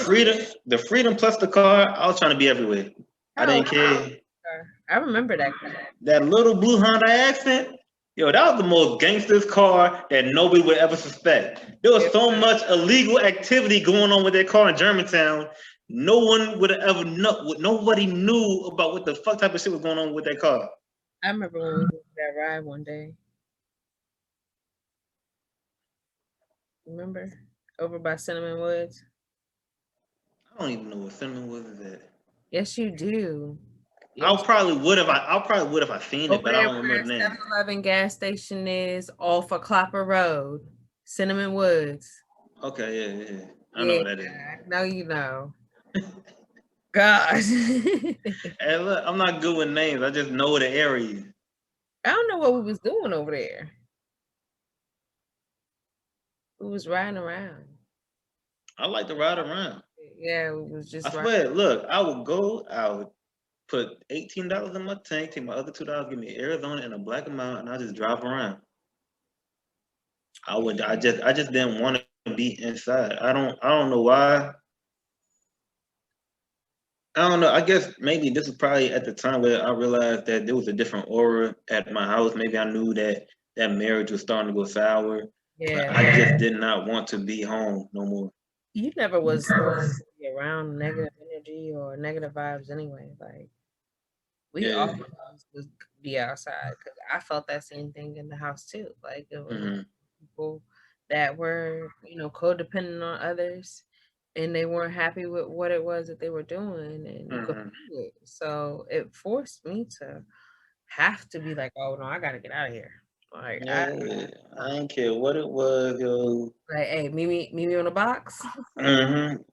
freedom plus the car, I was trying to be everywhere. I didn't care. I remember that car. That little blue Honda accent. Yo, that was the most gangster's car that nobody would ever suspect. There was so much illegal activity going on with that car in Germantown. No one would have ever know. Nobody knew about what the fuck type of shit was going on with that car. I remember when we did that ride one day. Remember? Over by Cinnamon Woods? I don't even know what Cinnamon Woods is at. Yes, you do. I probably would have I seen it, but I don't remember the name. 7-Eleven gas station is off of Clapper Road, Cinnamon Woods. Okay, yeah. I know what that is. Now you know. God. Hey, look, I'm not good with names. I just know the area. I don't know what we was doing over there. We was riding around. I like to ride around. Yeah, we was just. I swear, look, I would put $18 in my tank, take my other $2, give me Arizona and a black amount, and I just drive around. I just didn't want to be inside. I don't know why. I don't know. I guess maybe this was probably at the time where I realized that there was a different aura at my house. Maybe I knew that marriage was starting to go sour. Yeah. I just did not want to be home no more. You never was around negative energy or negative vibes anyway. Like we always would be outside because I felt that same thing in the house too. Like it was people that were, codependent on others, and they weren't happy with what it was that they were doing, and you couldn't do it. So it forced me to have to be like, oh no, I gotta get out of here. Like I didn't care what it was, yo. Like, hey, meet me on the box.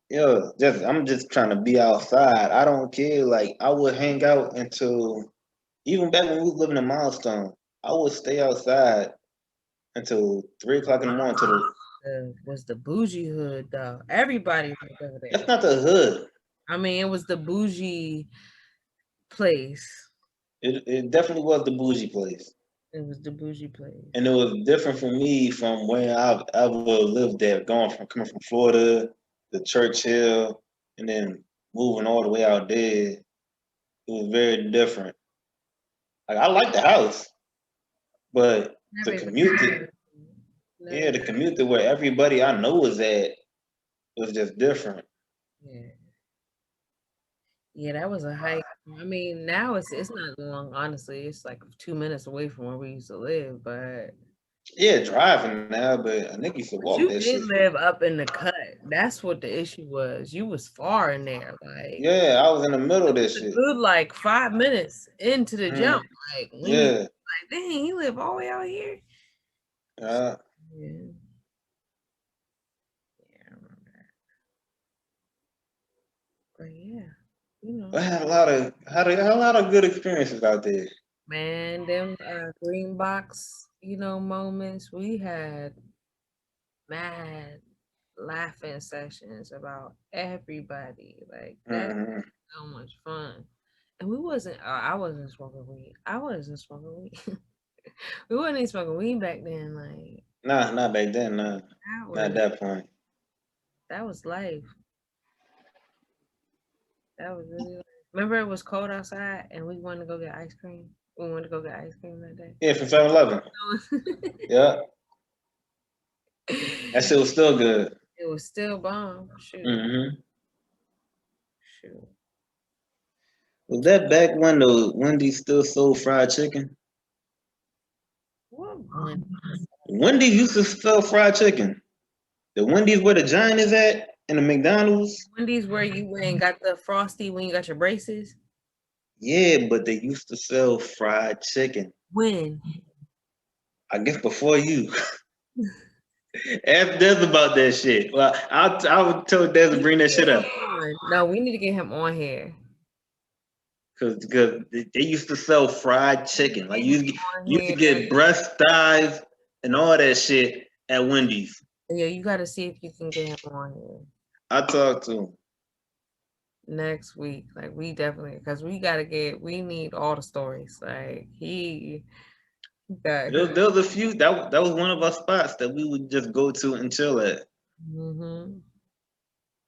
Yo, I'm just trying to be outside. I don't care. Like I would hang out until even back when we was living in Milestone, I would stay outside until 3 o'clock in the morning. Was the bougie hood though? Everybody was over there. That's not the hood. I mean, it was the bougie place. It definitely was the bougie place. It was the bougie place. And it was different for me from where I've ever lived there, coming from Florida to Churchill and then moving all the way out there. It was very different. Like I like the house, but the commute to where everybody I know was at was just different. Yeah, that was a hike. I mean, now it's not long, honestly. It's like 2 minutes away from where we used to live, but yeah, driving now, but a nigga used to walk that shit. You did live up in the cut. That's what the issue was. You was far in there, like yeah, I was in the middle of that shit. Good, like 5 minutes into the jump, like Like, dang, you live all the way out here. Uh, Yeah, yeah, I remember that. But yeah, you know, I had a lot of good experiences out there. man, them green box, moments we had mad laughing sessions about everybody. Like that, Hmm. so much fun. And we wasn't. I wasn't smoking weed. I wasn't smoking weed. We wasn't even smoking weed back then. Like Nah, not back then. Nah, that not at was that point. that was life. That was really life. Remember it was cold outside and we wanted to go get ice cream. We wanted to go get ice cream that day. Yeah, from 7-Eleven. Yeah, that shit was still good. It was still bomb. Shoot, Hmm. shoot. Was that back when the Wendy's still sold fried chicken? What one? Wendy's used to sell fried chicken. The Wendy's where the Giant is at, and the McDonald's. Wendy's where you went and got the frosty when you got your braces? Yeah, but they used to sell fried chicken. When? I guess before you. Ask Des about that shit. Well, I would tell Des to We need bring that to shit get him up on. No, we need to get him on here. because they used to sell fried chicken. Like Get him you on you used to here. get breast thighs and all that shit at Wendy's. Yeah, you got to see if you can get him on here I talked to him. next week. Like we definitely, because we need all the stories. Like he got. There was a few that was one of our spots that we would just go to and chill at. Mm-hmm.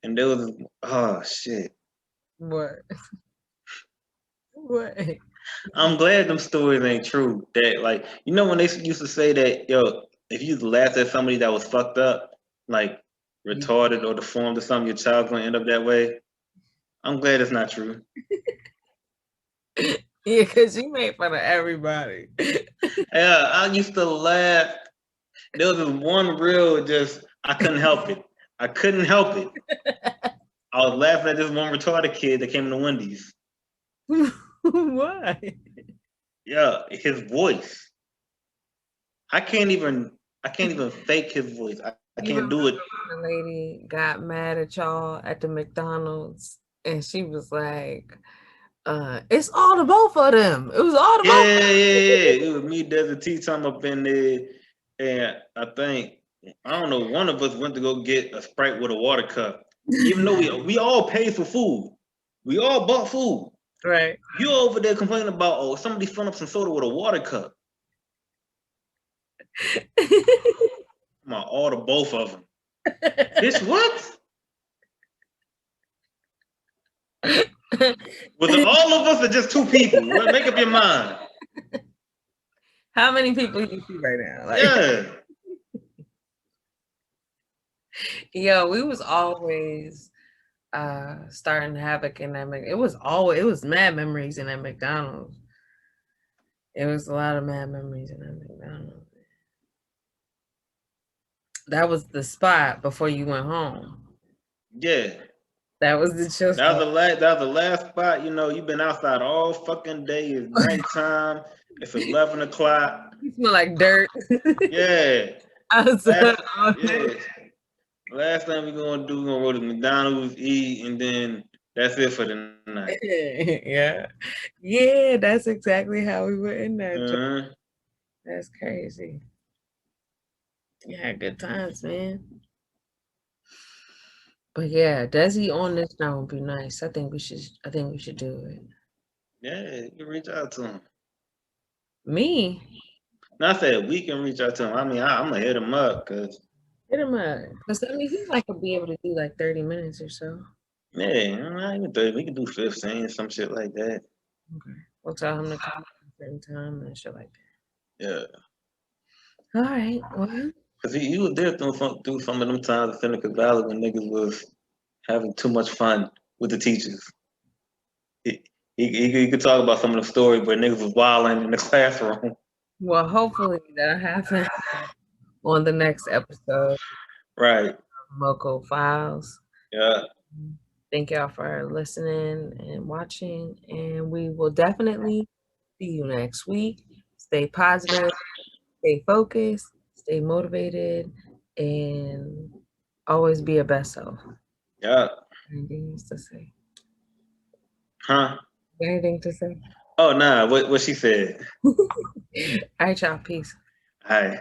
And there was oh shit. What? What? I'm glad them stories ain't true. That like when they used to say that if you laughed at somebody that was fucked up, like You, retarded or deformed or something, your child's gonna end up that way. I'm glad it's not true. yeah, because you made fun of everybody. Yeah, I used to laugh. There was this one reel just I couldn't help it. I couldn't help it. I was laughing at this one retarded kid that came in the Wendy's. Why? Yeah, his voice. I can't even fake his voice. I You can't remember do it. when the lady got mad at y'all at the McDonald's and she was like, it's all the both of them. It was all the Yeah, both yeah, of yeah. It was me, Desert T, time up in there, and I think I don't know. One of us went to go get a Sprite with a water cup, even though we all paid for food. We all bought food. them. Right. You over there complaining about somebody filling up some soda with a water cup. I'm gonna order both of them. Bitch, what? Was it all of us or just two people? Well, make up your mind. How many people you see right now? Like, Yeah. yo, we was always starting havoc in that it was mad memories in that McDonald's. It was a lot of mad memories in that McDonald's. That was the spot before you went home. Yeah. That was the chill That spot. was the last. That was the last spot. You've been outside all fucking day. It's nighttime. It's 11 o'clock. You smell like dirt. Yeah. Outside Last. all day. Yeah. Last thing we're gonna do, we're gonna go to McDonald's, eat, and then that's it for the night. Yeah. Yeah, that's exactly how we were in that joint. Uh-huh. That's crazy. You had good times, man. But yeah, Desi on this now would be nice. I think we should do it. Yeah, you can reach out to him. Me? Not that we can reach out to him. I mean, I'm gonna hit him up because Hit him up. Because I mean he like to be able to do like 30 minutes or so. yeah, not even 30. We can do 15, some shit like that. Okay. We'll tell him to come at a certain time and shit like Yeah, that. All right. Well, because he was there through some of them times in Seneca Valley when niggas was having too much fun with the teachers. He, he could talk about some of the stories where niggas was wilding in the classroom. well, hopefully that'll happen on the next episode Right. of MoCo Files. Yeah. Thank y'all for listening and watching, and we will definitely see you next week. Stay stay positive, stay focused, stay motivated, and always be your best self. Yeah. Anything else to say? Huh? Anything to say? Oh nah. What she said? All right, y'all. Peace. All right.